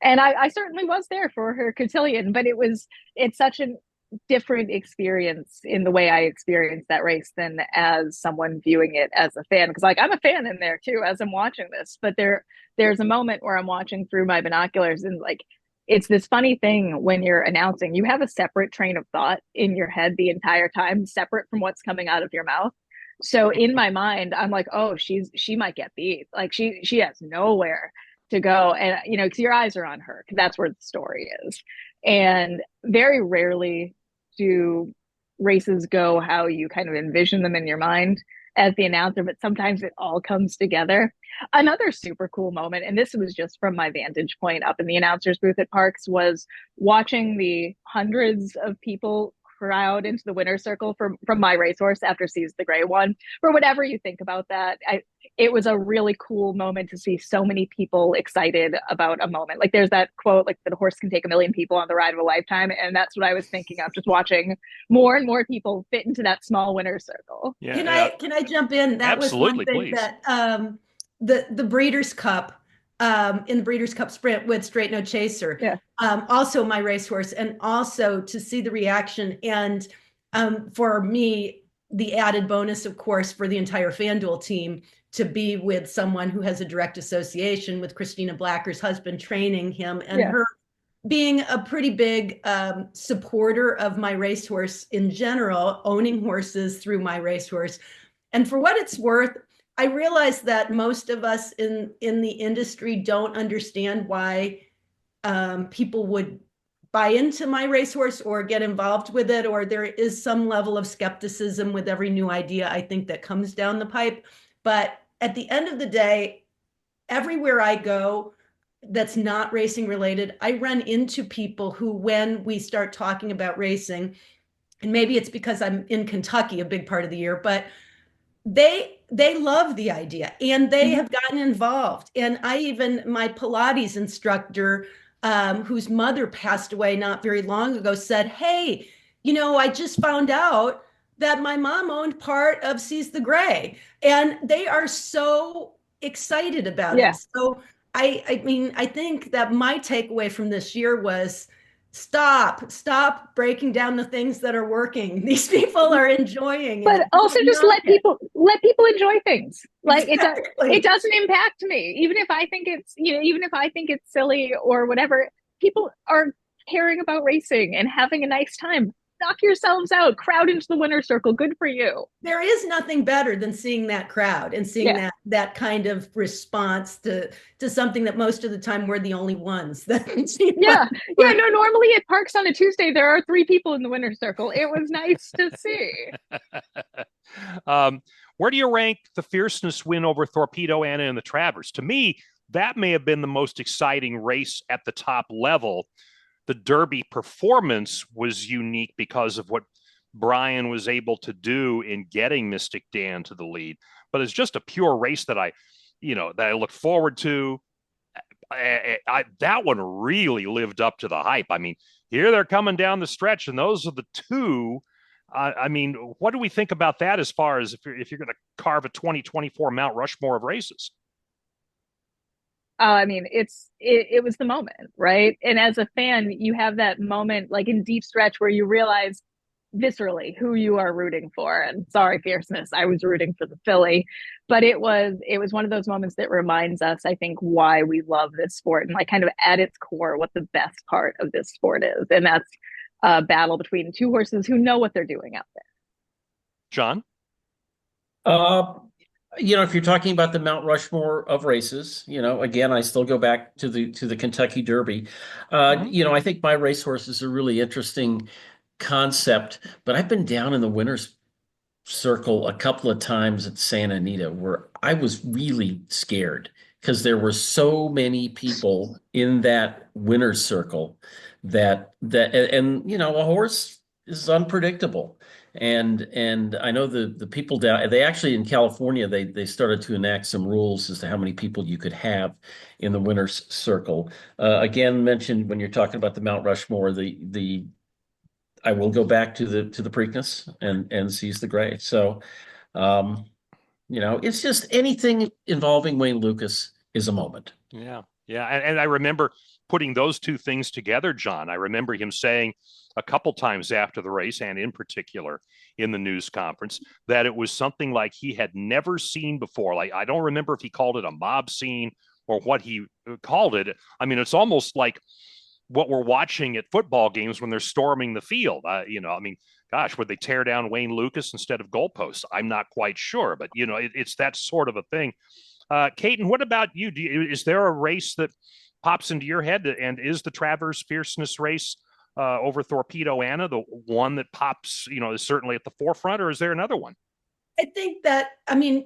And I certainly was there for her cotillion, but it's such a different experience in the way I experienced that race than as someone viewing it as a fan. Because like I'm a fan in there too as I'm watching this, but there's a moment where I'm watching through my binoculars and like it's this funny thing when you're announcing, you have a separate train of thought in your head the entire time, separate from what's coming out of your mouth. So in my mind, I'm like, oh, she might get beat. Like she has nowhere to go. And, you know, because your eyes are on her, because that's where the story is. And very rarely do races go how you kind of envision them in your mind as the announcer, but sometimes it all comes together. Another super cool moment, and this was just from my vantage point up in the announcer's booth at Parx, was watching the hundreds of people crowd into the winner's circle from my racehorse after Seize the Gray won. For whatever you think about that, it was a really cool moment to see so many people excited about a moment. Like there's that quote, like that a horse can take 1,000,000 people on the ride of a lifetime. And that's what I was thinking of, just watching more and more people fit into that small winner's circle. Yeah, Can I jump in? That absolutely, was one thing please. that the Breeders' Cup, in the Breeders' Cup Sprint with Straight No Chaser. Yeah. Also my racehorse, and also to see the reaction. And for me, the added bonus, of course, for the entire FanDuel team to be with someone who has a direct association with Christina Blacker's husband, training him, and her being a pretty big supporter of my racehorse in general, owning horses through my racehorse. And for what it's worth, I realize that most of us in the industry don't understand why people would buy into my racehorse or get involved with it, or there is some level of skepticism with every new idea, I think, that comes down the pipe. But at the end of the day, everywhere I go that's not racing related, I run into people who, when we start talking about racing, and maybe it's because I'm in Kentucky a big part of the year, but they love the idea and they have gotten involved. And my Pilates instructor, whose mother passed away not very long ago, said, hey, you know, I just found out that my mom owned part of Seize the Gray, and they are so excited about it. So I mean, I think that my takeaway from this year was stop breaking down the things that are working. These people are enjoying but it. Also just let people enjoy things. Like exactly. It doesn't impact me. Even if I think it's silly or whatever, people are caring about racing and having a nice time. Knock yourselves out, crowd into the winner's circle. Good for you. There is nothing better than seeing that crowd and seeing that kind of response to something that most of the time we're the only ones that No, normally at Parx on a Tuesday there are 3 people in the winner's circle. It was nice to see. Where do you rank the Fierceness win over Thorpedo Anna and the Travers? To me, that may have been the most exciting race at the top level. The Derby performance was unique because of what Brian was able to do in getting Mystik Dan to the lead. But it's just a pure race that I look forward to. That one really lived up to the hype. I mean, here they're coming down the stretch, and those are the two. I mean, what do we think about that as far as if you're going to carve a 2024 Mount Rushmore of races? I mean, it was the moment, right? And as a fan, you have that moment like in deep stretch where you realize viscerally who you are rooting for. And sorry, Fierceness, I was rooting for the filly, but it was one of those moments that reminds us, I think, why we love this sport and like kind of at its core what the best part of this sport is, and that's a battle between two horses who know what they're doing out there. John? If you're talking about the Mount Rushmore of races, again, I still go back to the Kentucky Derby. I think my racehorse is a really interesting concept, but I've been down in the winner's circle a couple of times at Santa Anita where I was really scared because there were so many people in that winner's circle that a horse is unpredictable. And I know the people down, they actually in California, they started to enact some rules as to how many people you could have in the winner's circle. Again, mentioned when you're talking about the Mount Rushmore, I will go back to the Preakness and seize the Gray. So, it's just anything involving Wayne Lukas is a moment. Yeah. Yeah. And I remember putting those two things together, John. I remember him saying a couple times after the race, and in particular in the news conference, that it was something like he had never seen before. Like, I don't remember if he called it a mob scene or what he called it. I mean, it's almost like what we're watching at football games when they're storming the field. Gosh, would they tear down Wayne Lukas instead of goalposts? I'm not quite sure, but it's that sort of a thing. Caton, what about you? Is there a race that pops into your head, and is the Travers Fierceness race over Thorpedo Anna the one that pops, is certainly at the forefront, or is there another one? I think that,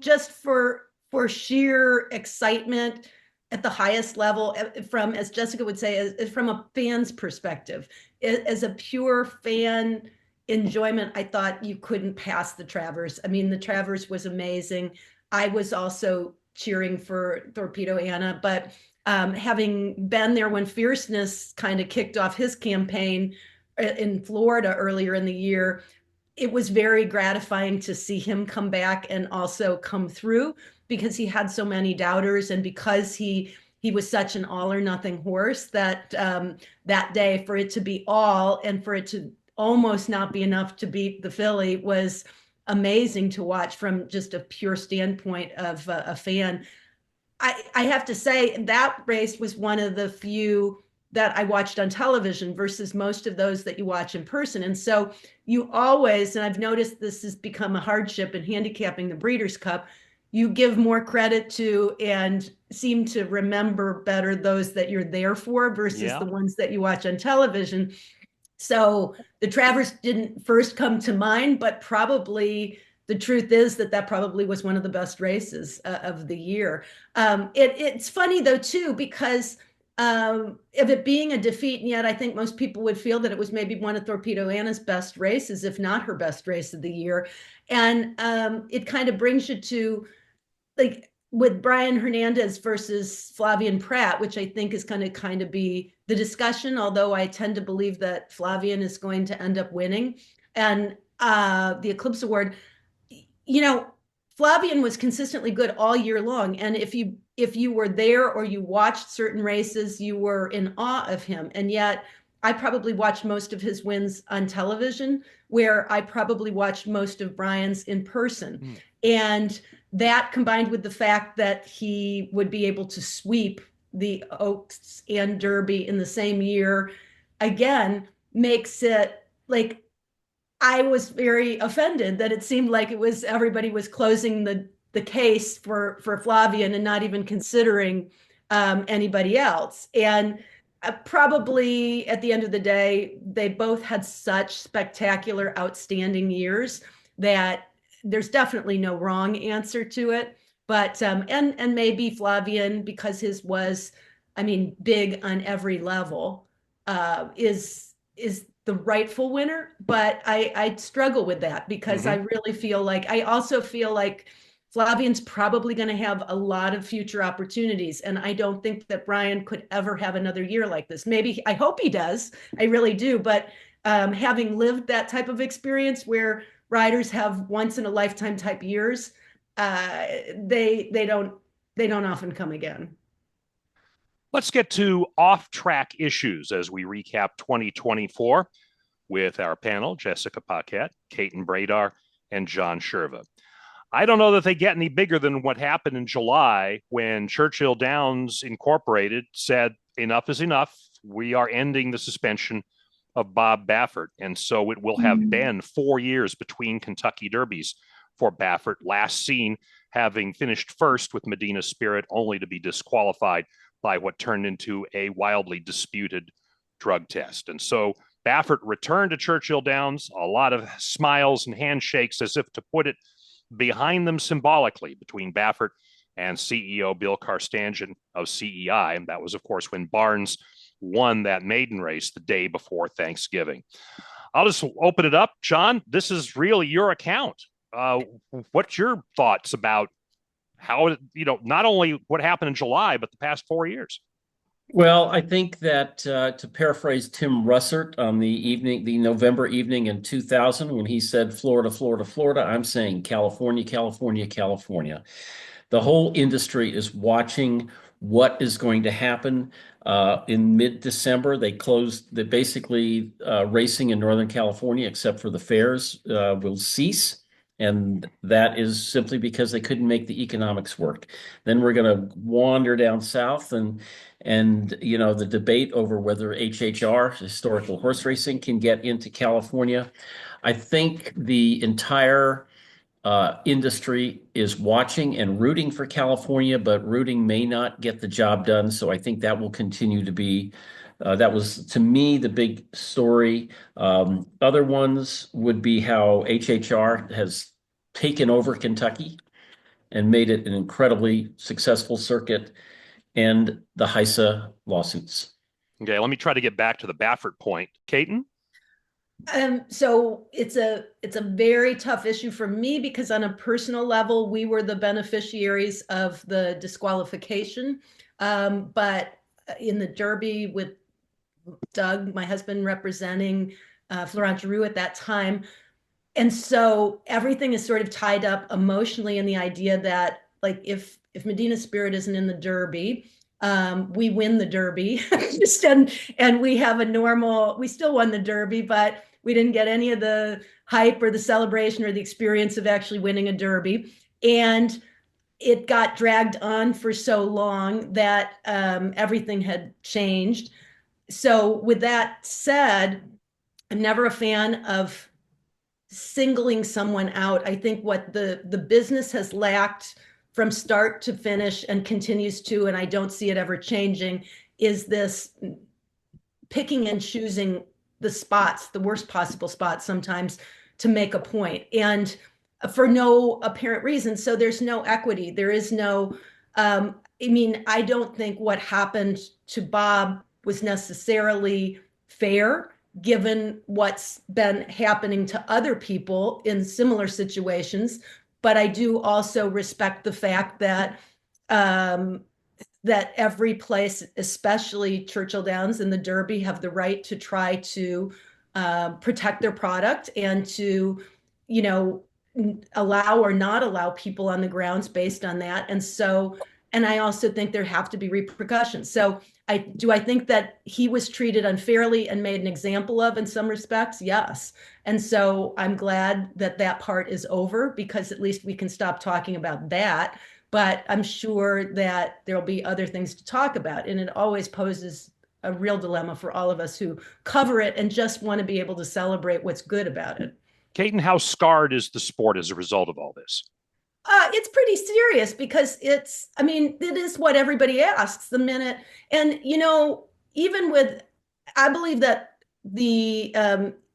just for sheer excitement at the highest level, from, as Jessica would say, from a fan's perspective, as a pure fan enjoyment, I thought you couldn't pass the Travers. The Travers was amazing. I was also cheering for Thorpedo Anna, but having been there when Fierceness kind of kicked off his campaign in Florida earlier in the year, it was very gratifying to see him come back and also come through, because he had so many doubters, and because he was such an all or nothing horse that that day, for it to be all and for it to almost not be enough to beat the filly was amazing to watch from just a pure standpoint of a fan. I have to say that race was one of the few that I watched on television versus most of those that you watch in person. And so you always, and I've noticed this has become a hardship in handicapping the Breeders' Cup, you give more credit to and seem to remember better those that you're there for versus the ones that you watch on television. So the Travers didn't first come to mind, but probably the truth is that probably was one of the best races of the year. It's funny, though, too, because of it being a defeat, and yet I think most people would feel that it was maybe one of Thorpedo Anna's best races, if not her best race of the year. And it kind of brings you to, like, with Brian Hernandez versus Flavien Prat, which I think is going to kind of be the discussion, although I tend to believe that Flavien is going to end up winning. And the Eclipse Award, Flavien was consistently good all year long. And if you were there or you watched certain races, you were in awe of him. And yet I probably watched most of his wins on television, where I probably watched most of Brian's in person. And that, combined with the fact that he would be able to sweep the Oaks and Derby in the same year, again, makes it like, I was very offended that it seemed like everybody was closing the case for Flavien and not even considering anybody else. And probably at the end of the day, they both had such spectacular, outstanding years that there's definitely no wrong answer to it. But and maybe Flavien, because his was, big on every level, is the rightful winner. But I struggle with that, because I really feel like, I also feel like Flavien's probably going to have a lot of future opportunities. And I don't think that Brian could ever have another year like this. Maybe, I hope he does. I really do. But having lived that type of experience where riders have once in a lifetime type years, they don't often come again. Let's get to off-track issues as we recap 2024. with our panel, Jessica Paquette, Caton Bredar, and John Cherwa. I don't know that they get any bigger than what happened in July when Churchill Downs Incorporated said, enough is enough. We are ending the suspension of Bob Baffert. And so it will have been 4 years between Kentucky Derbies for Baffert, last seen having finished first with Medina Spirit, only to be disqualified by what turned into a wildly disputed drug test. And so Baffert returned to Churchill Downs, a lot of smiles and handshakes as if to put it behind them symbolically between Baffert and CEO Bill Carstanjen of CEI. And that was, of course, when Barnes won that maiden race the day before Thanksgiving. I'll just open it up. John, this is really your account. What's your thoughts about how, not only what happened in July, but the past 4 years? Well, I think that to paraphrase Tim Russert on the November evening in 2000, when he said Florida, Florida, Florida, I'm saying California, California, California. The whole industry is watching what is going to happen. In mid-December, they closed basically racing in Northern California, except for the fairs, will cease. And that is simply because they couldn't make the economics work. Then we're going to wander down south and the debate over whether HHR, historical horse racing, can get into California. I think the entire industry is watching and rooting for California, but rooting may not get the job done. So I think that will continue to be, that was, to me, the big story. Other ones would be how HHR has taken over Kentucky and made it an incredibly successful circuit, and the HISA lawsuits. Okay, let me try to get back to the Baffert point. Caton? So it's a very tough issue for me because on a personal level, we were the beneficiaries of the disqualification. But in the Derby with Doug, my husband, representing Florent Giroux at that time. And so everything is sort of tied up emotionally in the idea that, like, if Medina Spirit isn't in the Derby, we win the Derby. and we have we still won the Derby, but we didn't get any of the hype or the celebration or the experience of actually winning a Derby. And it got dragged on for so long that everything had changed. So with that said, I'm never a fan of singling someone out. I think what the business has lacked from start to finish and continues to, and I don't see it ever changing, is this picking and choosing the spots, the worst possible spots sometimes, to make a point, and for no apparent reason. So there's no equity. There is no, I don't think what happened to Bob was necessarily fair, given what's been happening to other people in similar situations. But I do also respect the fact that that every place, especially Churchill Downs and the Derby, have the right to try to protect their product and to, allow or not allow people on the grounds based on that. And I also think there have to be repercussions. So I think that he was treated unfairly and made an example of in some respects? Yes. And so I'm glad that part is over, because at least we can stop talking about that. But I'm sure that there'll be other things to talk about. And it always poses a real dilemma for all of us who cover it and just want to be able to celebrate what's good about it. Caton, how scarred is the sport as a result of all this? It's pretty serious, because it is what everybody asks the minute. And, even with, I believe that the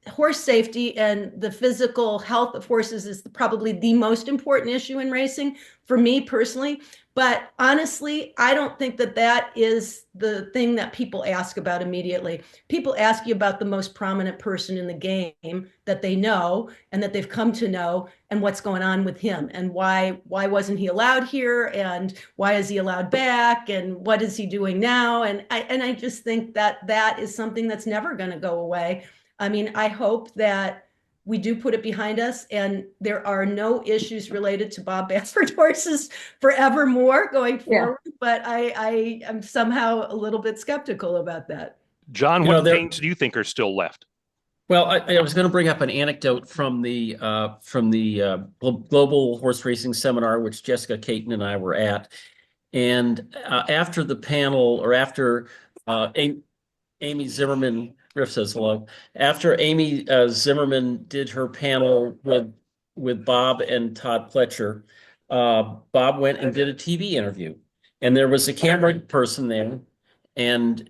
horse safety and the physical health of horses is probably the most important issue in racing for me personally. But honestly, I don't think that is the thing that people ask about immediately. People ask you about the most prominent person in the game that they know and that they've come to know, and what's going on with him, and why wasn't he allowed here, and why is he allowed back, and what is he doing now? And I just think that is something that's never going to go away. I hope that we do put it behind us and there are no issues related to Bob Baffert horses forevermore going forward. Yeah. But I am somehow a little bit skeptical about that. John, what paints do you think are still left? Well, I was going to bring up an anecdote from the Global Horse Racing Seminar, which Jessica, Caton, and I were at. And after the panel, or after Amy Zimmerman, Griff says hello. After Amy Zimmerman did her panel with Bob and Todd Pletcher, Bob went and did a TV interview, and there was a camera person there, and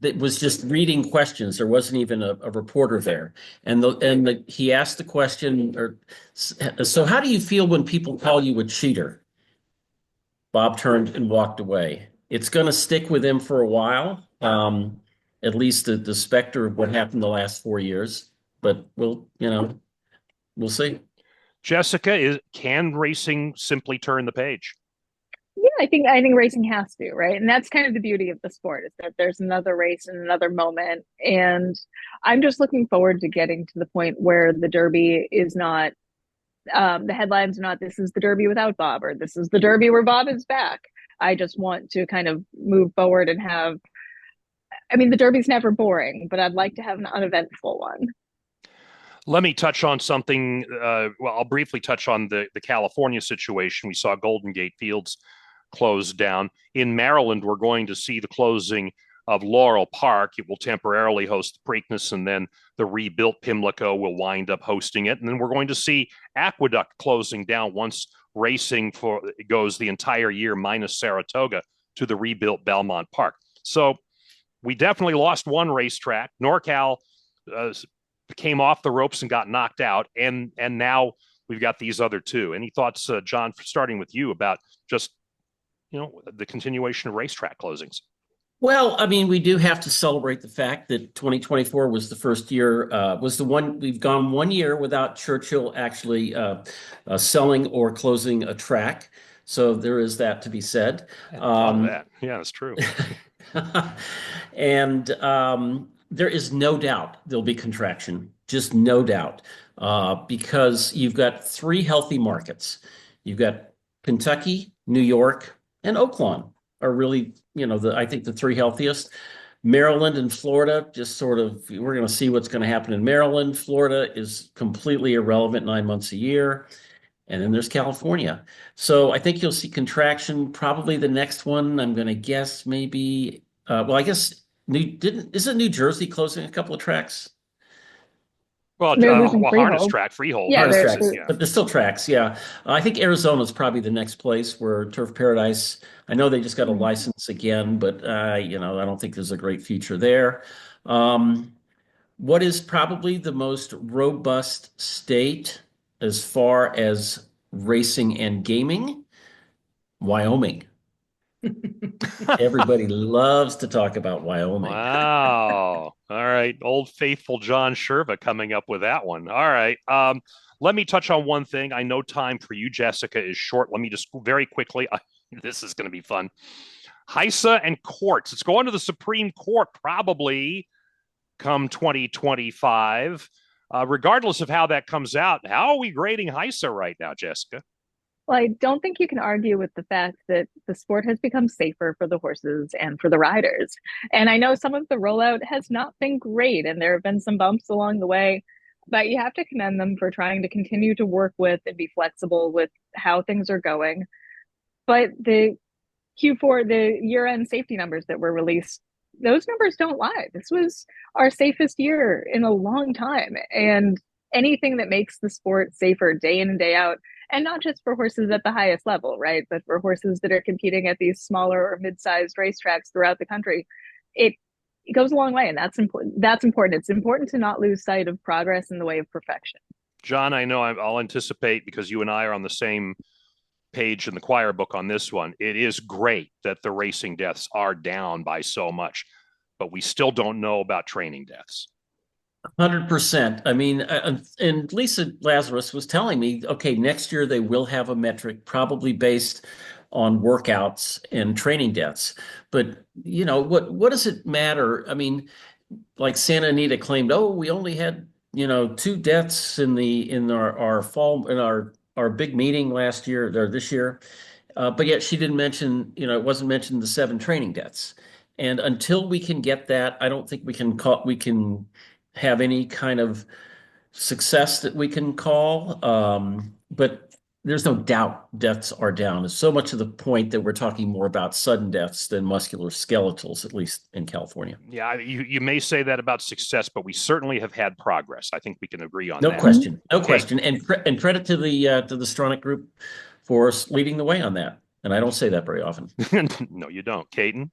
that was just reading questions. There wasn't even a reporter there, and he asked the question, so how do you feel when people call you a cheater? Bob turned and walked away. It's going to stick with him for a while. At least the specter of what happened the last 4 years, but we'll see. Jessica, can racing simply turn the page? Yeah, I think racing has to, right? And that's kind of the beauty of the sport, is that there's another race and another moment. And I'm just looking forward to getting to the point where the Derby is not, the headlines are not, this is the Derby without Bob, or this is the Derby where Bob is back. I just want to kind of move forward and have, the Derby's never boring, but I'd like to have an uneventful one. Let me touch on something. I'll briefly touch on the California situation. We saw Golden Gate Fields closed down. In Maryland, we're going to see the closing of Laurel Park. It will temporarily host the Preakness, and then the rebuilt Pimlico will wind up hosting it. And then we're going to see Aqueduct closing down once racing goes the entire year minus Saratoga to the rebuilt Belmont Park. So we definitely lost one racetrack. NorCal came off the ropes and got knocked out, and now we've got these other two. Any thoughts, John, starting with you, about just the continuation of racetrack closings? Well, we do have to celebrate the fact that 2024 was the first year, was the one we've gone 1 year without Churchill actually selling or closing a track. So there is that to be said. Yeah, that's true. And there is no doubt there'll be contraction, just no doubt, because you've got three healthy markets. You've got Kentucky, New York, and Oaklawn are really, I think the three healthiest. Maryland and Florida, just sort of, we're going to see what's going to happen in Maryland. Florida is completely irrelevant 9 months a year. And then there's California. So I think you'll see contraction. Probably the next one, I'm going to guess maybe, I guess isn't New Jersey closing a couple of tracks? Well, harness track, Freehold. Yeah, harness tracks, but there's still tracks. Yeah, I think Arizona is probably the next place where Turf Paradise. I know they just got a license again, but I don't think there's a great future there. What is probably the most robust state as far as racing and gaming? Wyoming. Everybody loves to talk about Wyoming. Wow. All right. Old faithful John Cherwa coming up with that one. All right. Let me touch on one thing. I know time for you, Jessica, is short. Let me just very quickly. This is going to be fun. HISA and courts. It's going to the Supreme Court probably come 2025. Regardless of how that comes out, how are we grading HISA right now, Jessica? Well, I don't think you can argue with the fact that the sport has become safer for the horses and for the riders. And I know some of the rollout has not been great, and there have been some bumps along the way, but you have to commend them for trying to continue to work with and be flexible with how things are going. But the Q4, the year-end safety numbers that were released, those numbers don't lie. This was our safest year in a long time. And anything that makes the sport safer day in and day out, and not just for horses at the highest level, right, but for horses that are competing at these smaller or mid-sized racetracks throughout the country, it goes a long way, and that's important. It's important to not lose sight of progress in the way of perfection. John, I know I'll anticipate, because you and I are on the same page in the choir book on this one. It is great that the racing deaths are down by so much, but we still don't know about training deaths. 100%. And Lisa Lazarus was telling me, okay, next year they will have a metric probably based on workouts and training deaths. But, what does it matter? Like Santa Anita claimed, we only had, 2 deaths in our fall, in our big meeting last year or this year. But yet she didn't mention, it wasn't mentioned the 7 training deaths. And until we can get that, I don't think we can have any kind of success that we can call. But there's no doubt deaths are down. It's so much to the point that we're talking more about sudden deaths than musculoskeletals, at least in California. Yeah, you may say that about success, but we certainly have had progress. I think we can agree on No that. question. No Okay. question. And credit to the Stronach group for leading the way on that. And I don't say that very often. No, you don't. Caton?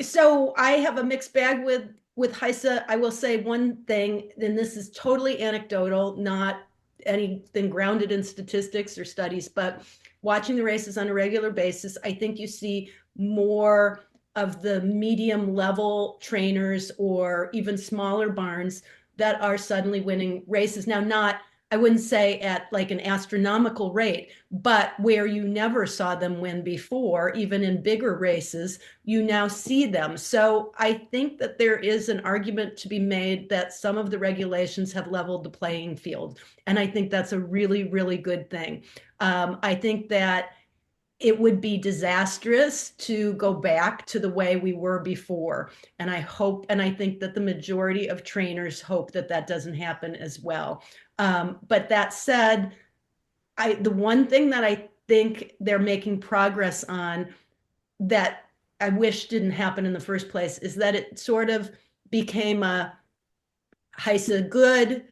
So I have a mixed bag with HISA. I will say one thing, and this is totally anecdotal, not anything grounded in statistics or studies, but watching the races on a regular basis, I think you see more of the medium level trainers or even smaller barns that are suddenly winning races. Now, I wouldn't say at like an astronomical rate, but where you never saw them win before, even in bigger races, you now see them. So I think that there is an argument to be made that some of the regulations have leveled the playing field. And I think that's a really, really good thing. I think that it would be disastrous to go back to the way we were before. And I think that the majority of trainers hope that that doesn't happen as well. But that said, the one thing that I think they're making progress on that I wish didn't happen in the first place is that it sort of became a HISA good,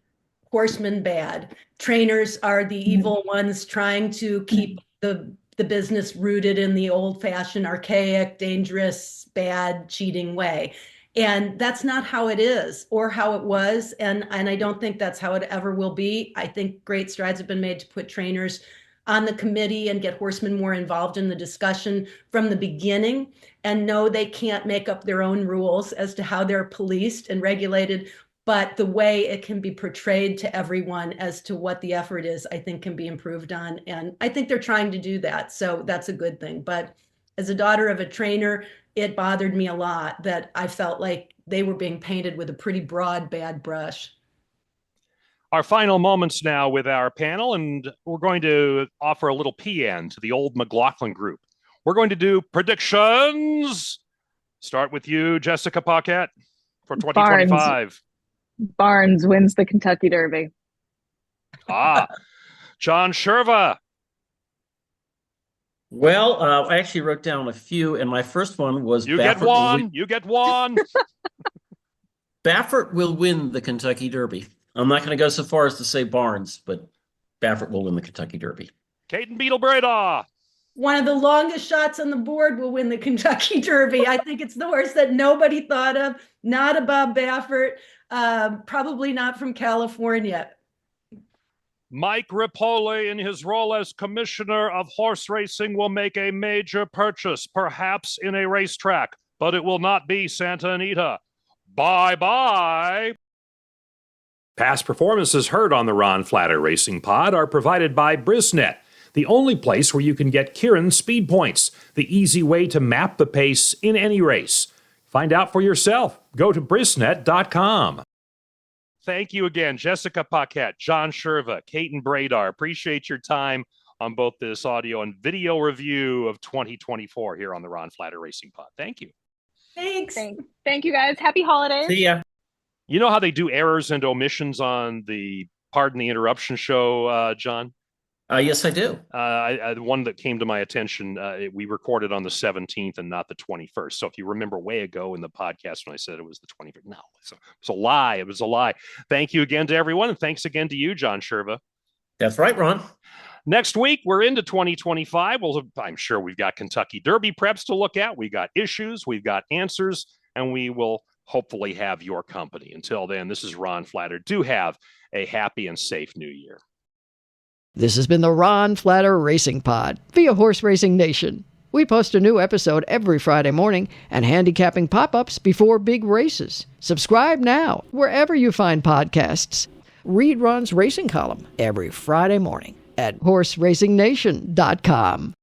horseman bad. Trainers are the evil ones trying to keep the business rooted in the old-fashioned, archaic, dangerous, bad, cheating way. And that's not how it is or how it was. And I don't think that's how it ever will be. I think great strides have been made to put trainers on the committee and get horsemen more involved in the discussion from the beginning, and know they can't make up their own rules as to how they're policed and regulated. But the way it can be portrayed to everyone as to what the effort is, I think can be improved on. And I think they're trying to do that. So that's a good thing. But as a daughter of a trainer, it bothered me a lot that I felt like they were being painted with a pretty broad, bad brush. Our final moments now with our panel, and we're going to offer a little PN to the old McLaughlin group. We're going to do predictions. Start with you, Jessica Paquette, for 2025. Barnes wins the Kentucky Derby. John Cherwa. Well, I actually wrote down a few, and my first one was You get one. Baffert will win the Kentucky Derby. I'm not going to go so far as to say Barnes, but Baffert will win the Kentucky Derby. Caton Beetle Bredar. One of the longest shots on the board will win the Kentucky Derby. I think it's the horse that nobody thought of. Not a Bob Baffert. Probably not from California. Mike Ripoli, in his role as commissioner of horse racing, will make a major purchase, perhaps in a racetrack, but it will not be Santa Anita. Bye-bye. Past performances heard on the Ron Flatter Racing Pod are provided by Brisnet, the only place where you can get Kieran speed points, the easy way to map the pace in any race. Find out for yourself. Go to brisnet.com. Thank you again, Jessica Paquette, John Cherwa, Caton Bredar. Appreciate your time on both this audio and video review of 2024 here on the Ron Flatter Racing Pod. Thank you. Thanks. Thank you, guys. Happy holidays. See ya. You know how they do errors and omissions on the Pardon the Interruption show, John? Yes, I do. The one that came to my attention, we recorded on the 17th and not the 21st. So if you remember way ago in the podcast when I said it was the 21st, no, it was a lie. It was a lie. Thank you again to everyone. And thanks again to you, John Cherwa. That's right, Ron. Next week, we're into 2025. Well, I'm sure we've got Kentucky Derby preps to look at. We've got issues, we've got answers, and we will hopefully have your company. Until then, this is Ron Flatter. Do have a happy and safe new year. This has been the Ron Flatter Racing Pod via Horse Racing Nation. We post a new episode every Friday morning and handicapping pop-ups before big races. Subscribe now wherever you find podcasts. Read Ron's racing column every Friday morning at horseracingnation.com.